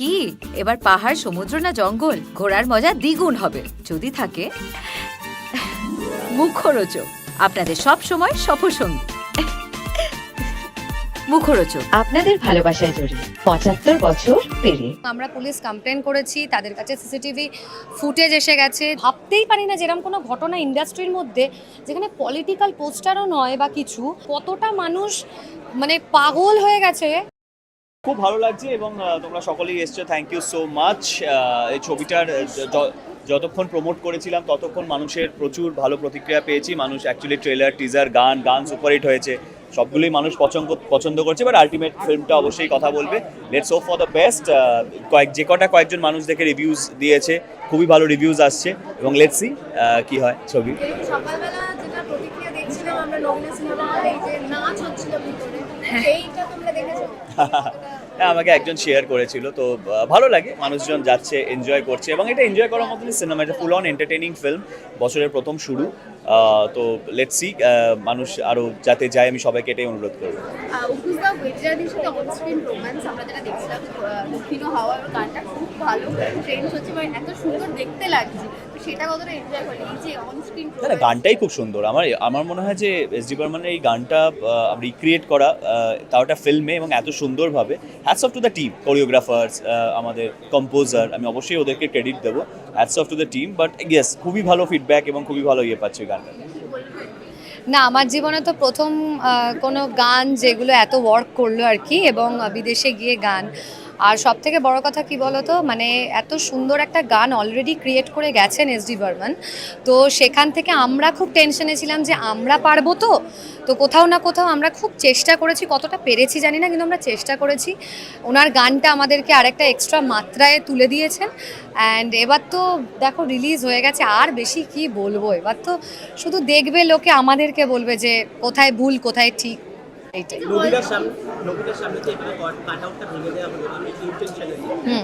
কি এবার পাহাড়, সমুদ্র না জঙ্গল? ঘোরার মজা দ্বিগুণ হবে যদি থাকে মুখরোচক, আপনাদের সব সময় সফরসঙ্গী। মুখরোচক আপনাদের ভালোবাসায় জড়িয়ে ৭৫ বছর পেরিয়ে আমরা পুলিশ কমপ্লেন করেছি, তাদের কাছে সিসিটিভি ফুটেজ এসে গেছে। ভাবতেই পারি না যেরকম কোনো ঘটনা ইন্ডাস্ট্রির মধ্যে, যেখানে পলিটিক্যাল পোস্টারও নয় বা কিছু, কতটা মানুষ মানে পাগল হয়ে গেছে। খুব ভালো লাগছে এবং তোমরা সকলেই এসছো, থ্যাংক ইউ সো মাচ। এই ছবিটার যতক্ষণ প্রমোট করেছিলাম ততক্ষণ মানুষের প্রচুর ভালো প্রতিক্রিয়া পেয়েছি। মানুষ অ্যাকচুয়ালি ট্রেলার, টিজার, গান সুপারহিট হয়েছে, সবগুলোই মানুষ পছন্দ করছে। বাট আলটিমেট ফিল্মটা অবশ্যই কথা বলবে। Let's hope for the best. কয়েকজন মানুষ দেখে রিভিউজ দিয়েছে, খুবই ভালো রিভিউজ আসছে এবং লেটস সি কি হয় ছবি। সকালবেলা যেটা প্রতিক্রিয়া দেখছিলাম আমরা নবীনা সিনেমা হলে, এই যে নাচ হচ্ছিল ভিতরে, সেইটা তোমরা দেখেছো? হ্যাঁ, আমাকে একজন শেয়ার করেছিল, তো ভালো লাগে, মানুষজন যাচ্ছে, এনজয় করছে এবং এটা এনজয় করার মতনই সিনেমা। এটা ফুল অন এন্টারটেইনিং ফিল্ম, বছরের প্রথম শুরু। তো লেটস সি মানুষ আরও যাতে যায়, আমি সবাইকে এটাই অনুরোধ করবো। অঙ্কুশদা ওয়েটরাদির সাথে অন স্ক্রিন রোম্যান্স আমরা যেটা দেখছিলাম, দক্ষিণ হাওয়া গানটা খুব ভালো ট্রেন্ড হচ্ছে, মানে এত সুন্দর দেখতে লাগছে, তো সেটা কতটা এনজয় করি এই যে অন স্ক্রিন রোম্যান্স। গানটাই খুব সুন্দর। আমার মনে হয় যে এস.ডি. বর্মনের এই গানটা রিক্রিয়েট করা, তাও একটা ফিল্মে এবং এত সুন্দরভাবে, hats off to the team, choreographers, আমাদের কম্পোজার, আমি অবশ্যই ওদেরকে ক্রেডিট দেবো, hats off to the team. But yes, খুবই ভালো ফিডব্যাক এবং খুবই ভালো পাচ্ছি গানটা। না, আমার জীবনে তো প্রথম কোনো গান যেগুলো এত ওয়ার্ক করলো আর কি, এবং বিদেশে গিয়ে গান। আর সব থেকে বড় কথা কি বলতো, মানে এত সুন্দর একটা গান অলরেডি ক্রিয়েট করে গেছেন এস.ডি. বর্মন। তো সেখান থেকে আমরা খুব টেনশনে ছিলাম যে আমরা পারবো তো কোথাও না কোথাও আমরা খুব চেষ্টা করেছি, কতটা পেরেছি জানি না, কিন্তু আমরা চেষ্টা করেছি। ওনার গানটা আমাদেরকে আরেকটা এক্সট্রা মাত্রায় তুলে দিয়েছেন। অ্যান্ড এবার তো দেখো রিলিজ হয়ে গেছে, আর বেশি কি বলবো, এবার তো শুধু দেখবে লোকে, আমাদেরকে বলবে যে কোথায় ভুল কোথায় ঠিক, এইটাই। নবীদার সামনে যে এখানে কাটআউটটা ভেঙে দেওয়া হলো, আমি ইন্টেনশনালি,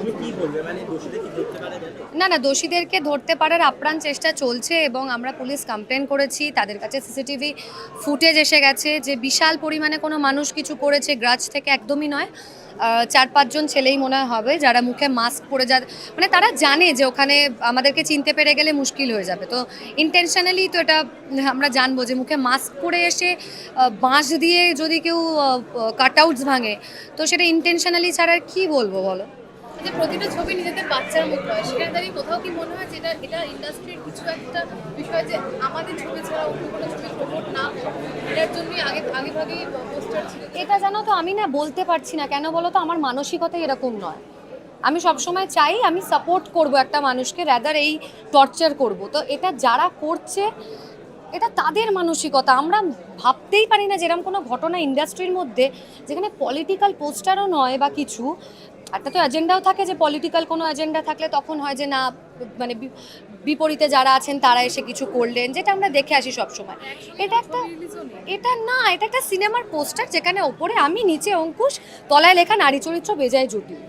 তুমি কি বলবে, মানে দোষীদের কি ধরতে পারে? না, দোষীদেরকে ধরতে পারার আপ্রাণ চেষ্টা চলছে এবং আমরা পুলিশ কমপ্লেন করেছি, তাদের কাছে সিসিটিভি ফুটেজ এসে গেছে যে বিশাল পরিমাণে কোনো মানুষ কিছু করেছে, গ্রাজ থেকে একদমই নয়। ৪-৫ জন ছেলেই মনে হবে, যারা মুখে মাস্ক পরে মানে তারা জানে যে ওখানে আমাদেরকে চিনতে পেরে গেলে মুশকিল হয়ে যাবে। তো ইন্টেনশনালি তো এটা আমরা জানবো যে মুখে মাস্ক পরে এসে বাঁশ দিয়ে যদি কেউ কাটআউটস ভাঙে, তো সেটা ইন্টেনশনালি ছাড়া আর কী বলবো বলো। যে প্রতিটা ছবি নিজেদের বাচ্চার মতো হয়, সেখানে দাঁড়িয়ে কোথাও কি মনে হয় যে এটা ইন্ডাস্ট্রির কিছু একটা বিষয়, যে আমাদের ছবি ছাড়া অন্য কোনো ছবি প্রমোট না হোক, এটার জন্যই আগেভাগেই পোস্টার ছিল? এটা জানো তো, আমি না বলতে পারছি না কেন বলো তো, আমার মানসিকতা এরকম নয়। আমি সবসময় চাই আমি সাপোর্ট করব একটা মানুষকে, রাদার এই টর্চার করব। তো এটা যারা করছে এটা তাদের মানসিকতা। আমরা ভাবতেই পারি না যেরকম কোনো ঘটনা ইন্ডাস্ট্রির মধ্যে, যেখানে পলিটিক্যাল পোস্টারও নয় বা কিছু, একটা তো এজেন্ডাও থাকে, যে পলিটিক্যাল কোনো এজেন্ডা থাকলে তখন হয় যে না, মানে বিপরীতে যারা আছেন তারা এসে কিছু করলেন, যেটা আমরা দেখে আসি সবসময়। এটা একটা সিনেমার পোস্টার, যেখানে ওপরে আমি, নিচে অঙ্কুশ, তলায় লেখা নারী চরিত্র বেজায় জটিল।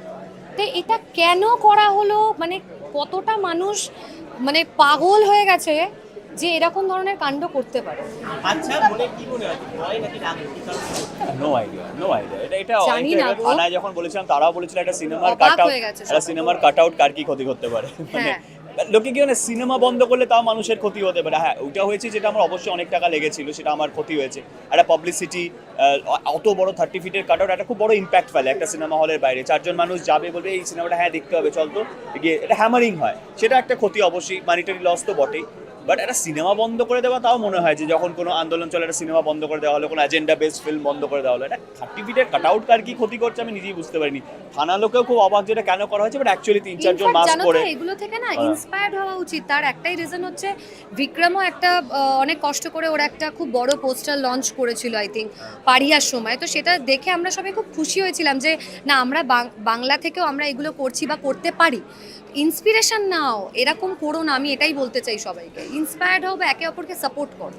তো এটা কেন করা হলো, মানে কতটা মানুষ মানে পাগল হয়ে গেছে যে এরকম ধরনের কাণ্ড করতে পারে। আচ্ছা, মনে কি মনে হয়, ভয় নাকি রাগ, কি কারণ? No idea. এটা জানি না গো। থানায় যখন বলেছিলাম, তারাও বলেছিল একটা সিনেমার অবাক কাটআউট, হয়ে গেছে একটা সিনেমার কাটআউট কার কি ক্ষতি করতে পারে। মানে লোকে কি, মানে সিনেমা বন্ধ করলে তাও মানুষের ক্ষতি হতে পারে। হ্যাঁ, ওইটা হয়েছে, যেটা আমার অবশ্যই অনেক টাকা লেগেছিল, সেটা আমার ক্ষতি হয়েছে। একটা পাবলিসিটি, অত বড় 30 ফিটের কাটআউট একটা খুব বড় ইম্প্যাক্ট ফেলে একটা সিনেমা হলের বাইরে। 4 জন মানুষ যাবে, বলবে এই সিনেমাটা হ্যাঁ দেখতে হবে, চল তো গিয়ে, এটা হ্যামারিং হয়, সেটা একটা ক্ষতি অবশ্যই, মানিটারি লস তো বটেই। বাট একটা সিনেমা বন্ধ করে দেওয়া, তাও মনে হয় যে যখন কোনো আন্দোলন চলে, একটা সিনেমা বন্ধ করে দেওয়া হলো, কোনো এজেন্ডা বেসড ফিল্ম বন্ধ করে দেওয়া হলো, এটা 30 ফিটের কাটআউট কার কি ক্ষতি করছে আমি নিজেই বুঝতে পারিনি। থানা লোকেও খুব অবাক যেটা কেন করা হয়েছে, বাট অ্যাকচুয়ালি 3-4 জন মাস্ক পরে। এগুলো থেকে না ইন্সপায়ার্ড হওয়া উচিত। তার একটাই রিজন হচ্ছে, বিক্রমও একটা অনেক কষ্ট করে ওরা একটা খুব বড় পোস্টার লঞ্চ করেছিল আই থিঙ্ক পারিয়ার সময়। তো সেটা দেখে আমরা সবাই খুব খুশি হয়েছিলাম যে না, আমরা বাংলা থেকেও আমরা এগুলো করছি বা করতে পারি। ইন্সপিরেশন নাও, এরকম করো না, আমি এটাই বলতে চাই সবাইকে, ইন্সপায়ার্ড হও বা একে অপরকে সাপোর্ট করো।